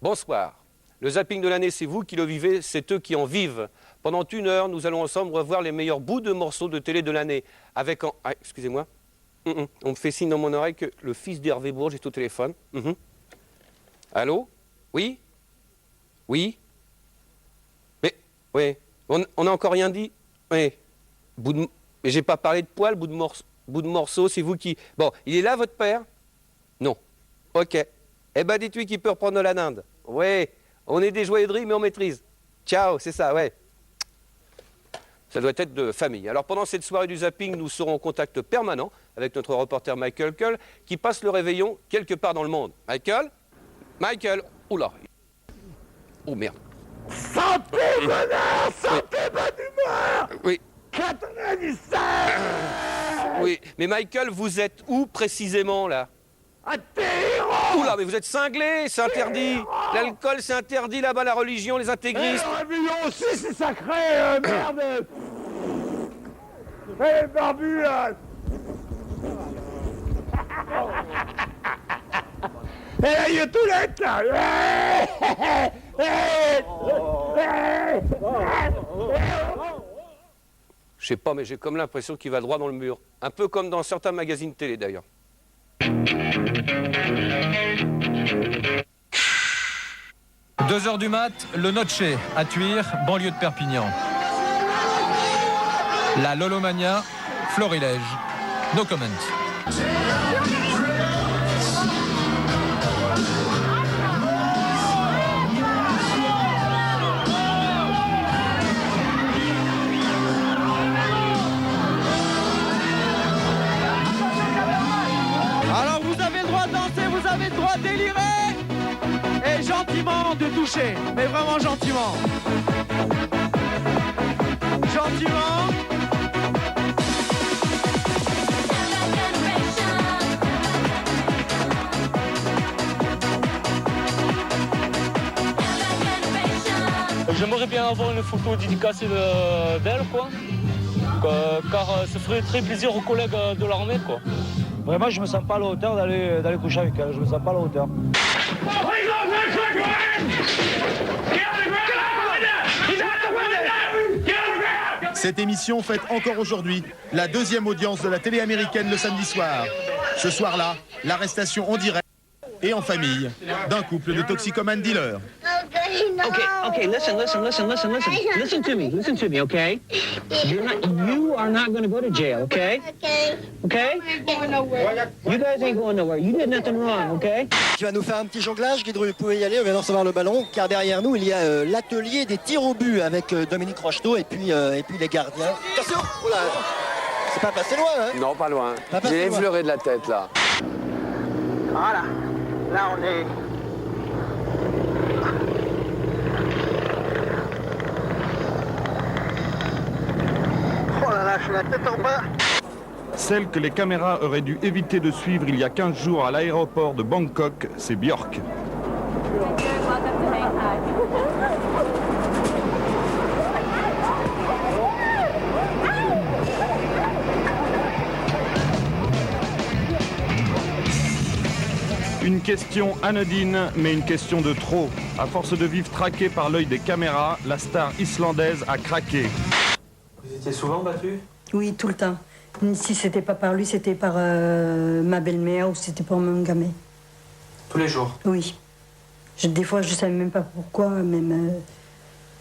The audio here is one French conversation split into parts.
Bonsoir. Le zapping de l'année, c'est vous qui le vivez, c'est eux qui en vivent. Pendant 1 heure, nous allons ensemble revoir les meilleurs bouts de morceaux de télé de l'année. Avec en... Ah, excusez-moi. On me fait signe dans mon oreille que le fils d'Hervé Bourges est au téléphone. Allô? Oui? Oui? Mais, oui. On n'a encore rien dit? Oui. Mais j'ai pas parlé de poil, bout de morceau, c'est vous qui... Bon, il est là, votre père? Non. Ok. Eh ben, dites-lui qu'il peut reprendre de la dinde. Ouais. On est des joailleries, mais on maîtrise. Ciao, c'est ça, ouais. Ça doit être de famille. Alors pendant cette soirée du zapping, nous serons en contact permanent avec notre reporter Michael Cull qui passe le réveillon quelque part dans le monde. Michael? Michael? Oula. Oh merde. Santé, bonheur! Santé, bonne humeur! Oui. 97! Oui. Mais Michael, vous êtes où précisément là? À Téhéran! Oula, mais vous êtes cinglé, c'est interdit. L'alcool, c'est interdit là-bas, la religion, les intégristes. Le réveillon aussi, c'est sacré, merde! Hé, barbu, là! Et là, il y a tout l'être, là! Je sais pas, mais j'ai comme l'impression qu'il va droit dans le mur. Un peu comme dans certains magazines télé, d'ailleurs. 2h du mat, le Noce, à Thuir, banlieue de Perpignan. La Lolomania, Florilège. No comment. Alors vous avez le droit de danser, vous avez le droit de délirer. Et gentiment de toucher, mais vraiment gentiment. Gentiment. J'aimerais bien avoir une photo dédicacée d'elle, quoi. Car ça ferait très plaisir aux collègues de l'armée, quoi. Vraiment, je me sens pas à la hauteur d'aller coucher avec elle. Je me sens pas à la hauteur. Cette émission fête encore aujourd'hui la 2e audience de la télé américaine le samedi soir. Ce soir-là, l'arrestation en direct et en famille d'un couple de toxicomanes dealers. Okay, listen. Listen to me, okay? You are not going to go to jail, okay? Okay? You guys ain't going nowhere. You did nothing wrong, okay? Tu vas nous faire un petit jonglage, Guidru, vous pouvez y aller, on vient de recevoir le ballon, car derrière nous, il y a l'atelier des tirs au but avec Dominique Rocheteau et puis les gardiens. Attention! Oula, c'est pas passé loin, hein? Non, pas loin. J'ai effleuré de la tête, là. Voilà. Là, on est... Oh là là, je suis la tête en bas. Celle que les caméras auraient dû éviter de suivre il y a 15 jours à l'aéroport de Bangkok, c'est Björk. Une question anodine, mais une question de trop. À force de vivre traquée par l'œil des caméras, la star islandaise a craqué. Vous étiez souvent battu? Oui, tout le temps. Si c'était pas par lui, c'était par ma belle-mère ou c'était par mon gamin. Tous les jours? Oui. Des fois, je savais même pas pourquoi, même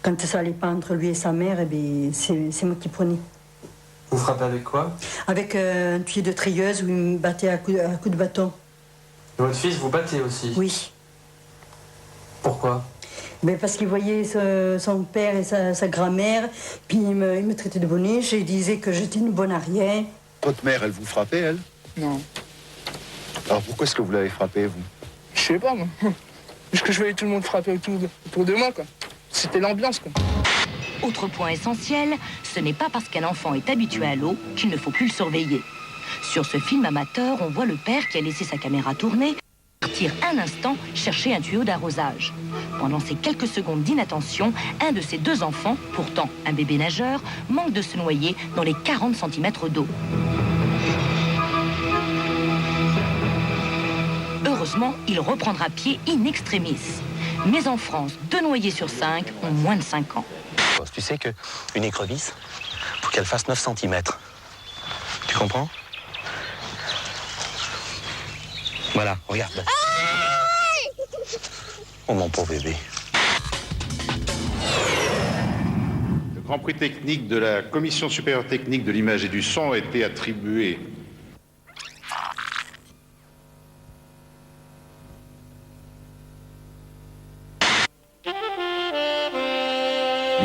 quand ça allait pas entre lui et sa mère, eh bien, c'est moi qui prenais. Vous frappez avec quoi? Avec un tuyau de trieuse où il me battait à coups de bâton. Et votre fils vous battez aussi? Oui. Pourquoi? Ben parce qu'il voyait son père et sa grand-mère, puis il me traitait de boniche et il disait que j'étais une bonne arrière. Votre mère, elle vous frappait, elle? Non. Alors pourquoi est-ce que vous l'avez frappée, vous? Je sais pas, moi. Parce que je voyais tout le monde frapper autour de moi, quoi. C'était l'ambiance, quoi. Autre point essentiel, ce n'est pas parce qu'un enfant est habitué à l'eau qu'il ne faut plus le surveiller. Sur ce film amateur, on voit le père qui a laissé sa caméra tourner partir un instant chercher un tuyau d'arrosage. Pendant ces quelques secondes d'inattention, un de ses 2 enfants, pourtant un bébé nageur, manque de se noyer dans les 40 cm d'eau. Heureusement, il reprendra pied in extremis. Mais en France, 2 noyés sur 5 ont moins de 5 ans. Tu sais qu'une écrevisse, faut qu'elle fasse 9 cm. Tu comprends? Voilà, regarde. Oh mon pauvre bébé. Le Grand Prix technique de la Commission supérieure technique de l'image et du son a été attribué.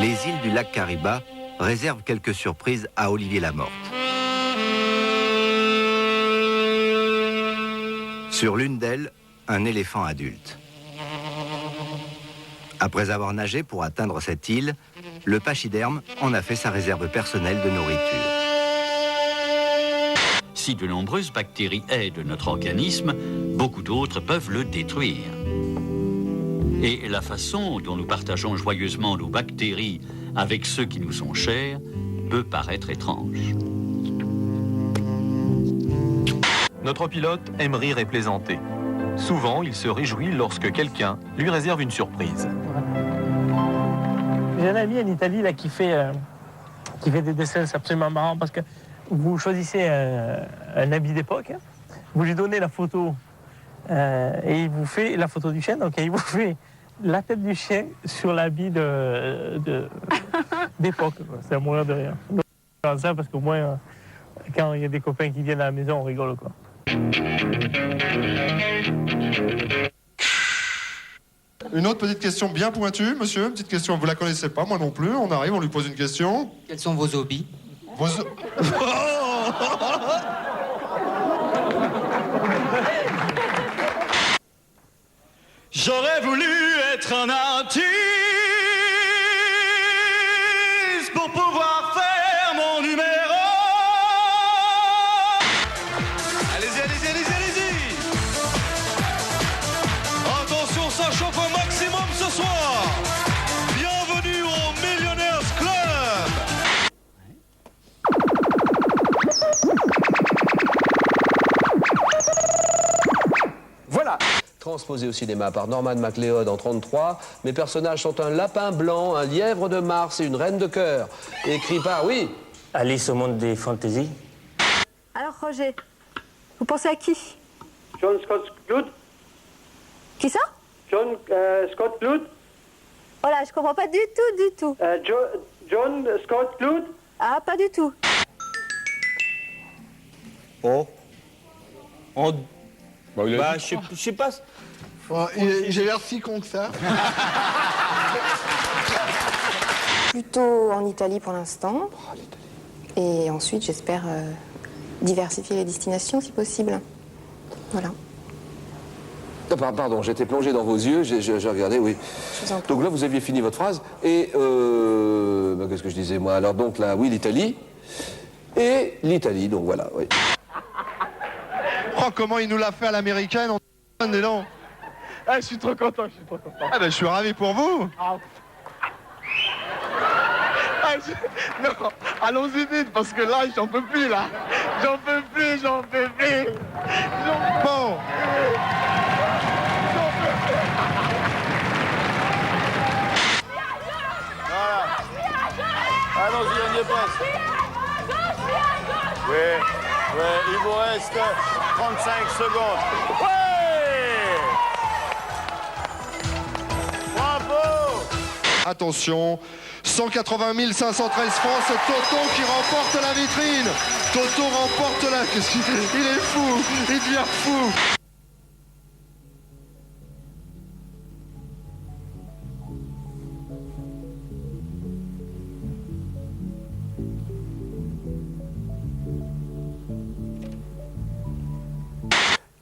Les îles du lac Kariba réservent quelques surprises à Olivier Lamorte. Sur l'une d'elles, un éléphant adulte. Après avoir nagé pour atteindre cette île, le pachyderme en a fait sa réserve personnelle de nourriture. Si de nombreuses bactéries aident notre organisme, beaucoup d'autres peuvent le détruire. Et la façon dont nous partageons joyeusement nos bactéries avec ceux qui nous sont chers peut paraître étrange. Notre pilote aime rire et plaisanter. Souvent, il se réjouit lorsque quelqu'un lui réserve une surprise. J'ai un ami en Italie là, qui fait des dessins, c'est absolument marrant parce que vous choisissez un habit d'époque, hein, vous lui donnez la photo et il vous fait la photo du chien, donc il vous fait la tête du chien sur l'habit d'époque. C'est à mourir de rire. Donc, ça parce qu'au moins, quand il y a des copains qui viennent à la maison, on rigole, quoi. Une autre petite question bien pointue, monsieur. Une petite question, vous la connaissez pas, moi non plus. On arrive, on lui pose une question. Quels sont vos hobbies? J'aurais voulu être un artiste pour pouvoir faire mon numéro. Allez-y, allez-y, allez-y, allez-y. Attention, ça chauffe au maximum ce soir. Bienvenue au Millionaires Club. Voilà. Transposé au cinéma par Norman MacLeod en 1933, mes personnages sont un lapin blanc, un lièvre de Mars et une reine de cœur. Écrit par, oui, Alice au monde des fantaisies. Alors Roger, vous pensez à qui? John Scott Cloud. Qui ça? John Scott Cloud. Oh là, je comprends pas du tout. John Scott Cloud. Ah, pas du tout. Oh. Je sais pas. J'ai l'air si con que ça. Plutôt en Italie pour l'instant. Et ensuite, j'espère diversifier les destinations si possible. Voilà. Pardon, j'étais plongé dans vos yeux, j'ai regardé, oui. Donc là, vous aviez fini votre phrase, et qu'est-ce que je disais, moi? Alors donc là, oui, l'Italie, et l'Italie, donc voilà, oui. Oh, comment il nous l'a fait à l'américaine, on est là. Ah, je suis trop content. Ah ben, je suis ravi pour vous. Non, allons-y vite, parce que là, j'en peux plus, là. J'en peux plus. Bon. Voilà. Allons-y, on y est presque. Oui, il vous reste 35 secondes. Ouais! Bravo! Attention, 180 513 francs, c'est Toto qui remporte la vitrine. Toto remporte la... Il est fou, il devient fou.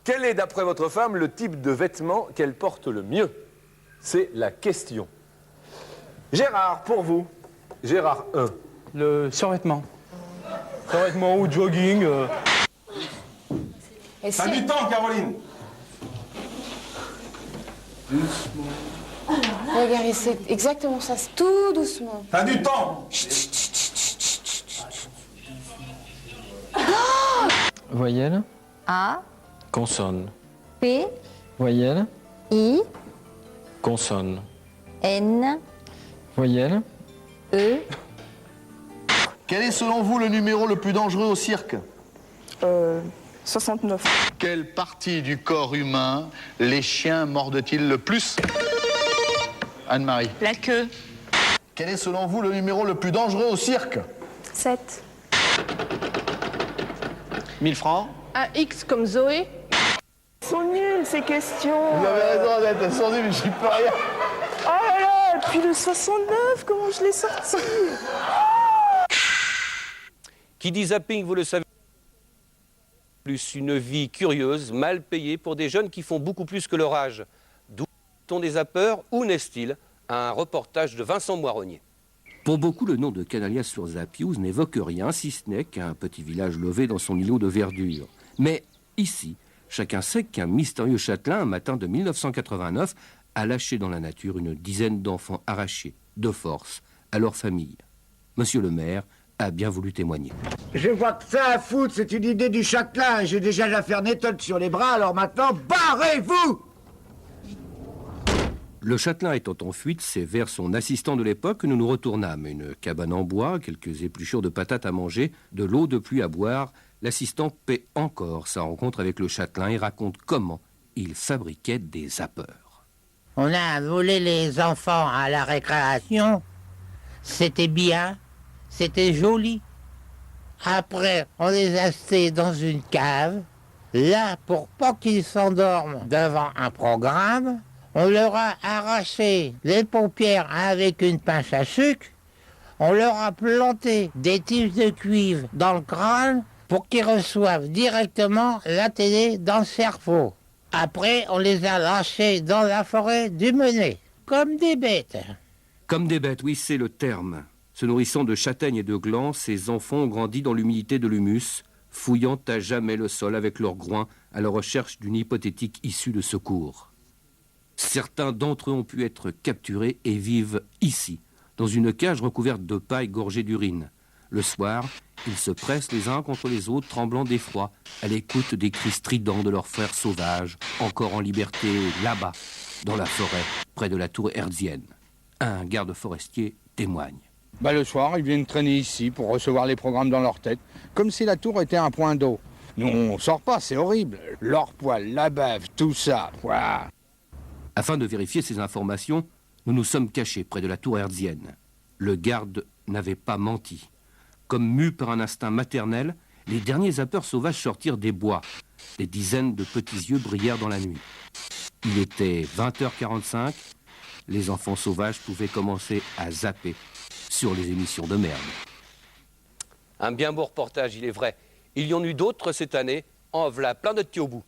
Quel est, d'après votre femme, le type de vêtements qu'elle porte le mieux? C'est la question. Gérard, pour vous. Gérard 1. Le survêtement. Survêtement ou jogging. T'as du temps, Caroline. Doucement. Regardez, c'est exactement ça, c'est tout doucement. T'as du temps. Voyelle. A, Consonne. P, Voyelle. I, Consonne. N, Voyelle. E, Quel est selon vous le numéro le plus dangereux au cirque? 69. Quelle partie du corps humain les chiens mordent-ils le plus? Anne-Marie. la queue, Quel est selon vous le numéro le plus dangereux au cirque? 7. 1000 francs. Un X comme Zoé. Ils sont nuls ces questions. Vous avez raison, Annette, elles sont nues, mais j'y peux rien. Oh là là, et puis le 69, comment je l'ai sorti? Qui dit zapping, vous le savez, plus une vie curieuse, mal payée pour des jeunes qui font beaucoup plus que leur âge. D'où sont des zappeurs, où naissent-ils? Un reportage de Vincent Moironnier. Pour beaucoup, le nom de Canalias-sur-Zapius n'évoque rien, si ce n'est qu'un petit village levé dans son îlot de verdure. Mais ici, chacun sait qu'un mystérieux châtelain, un matin de 1989, a lâché dans la nature une dizaine d'enfants arrachés, de force, à leur famille. Monsieur le maire a bien voulu témoigner. Je vois que ça à foutre, c'est une idée du châtelain. J'ai déjà l'affaire Nettotte sur les bras, alors maintenant, barrez-vous! Le châtelain étant en fuite, c'est vers son assistant de l'époque que nous nous retournâmes. Une cabane en bois, quelques épluchures de patates à manger, de l'eau de pluie à boire. L'assistant paie encore sa rencontre avec le châtelain et raconte comment il fabriquait des zappeurs. On a volé les enfants à la récréation. C'était bien, c'était joli. Après, on les a jetés dans une cave. Là, pour pas qu'ils s'endorment devant un programme, on leur a arraché les paupières avec une pince à sucre. On leur a planté des tiges de cuivre dans le crâne pour qu'ils reçoivent directement la télé dans le cerveau. Après, on les a lâchés dans la forêt du Menet, comme des bêtes. Comme des bêtes, oui, c'est le terme. Se nourrissant de châtaignes et de glands, ces enfants ont grandi dans l'humidité de l'humus, fouillant à jamais le sol avec leurs groins à la recherche d'une hypothétique issue de secours. Certains d'entre eux ont pu être capturés et vivent ici, dans une cage recouverte de paille gorgée d'urine. Le soir, ils se pressent les uns contre les autres, tremblant d'effroi, à l'écoute des cris stridents de leurs frères sauvages, encore en liberté là-bas, dans la forêt, près de la tour hertzienne. Un garde forestier témoigne. Le soir, ils viennent traîner ici pour recevoir les programmes dans leur tête, comme si la tour était un point d'eau. Nous, on sort pas, c'est horrible. Leur poil, la bave, tout ça. Ouah. Afin de vérifier ces informations, nous nous sommes cachés près de la tour hertzienne. Le garde n'avait pas menti. Comme mus par un instinct maternel, les derniers zappeurs sauvages sortirent des bois. Des dizaines de petits yeux brillèrent dans la nuit. Il était 20h45. Les enfants sauvages pouvaient commencer à zapper sur les émissions de merde. Un bien beau reportage, il est vrai. Il y en eut d'autres cette année. En voilà plein de petits au bout.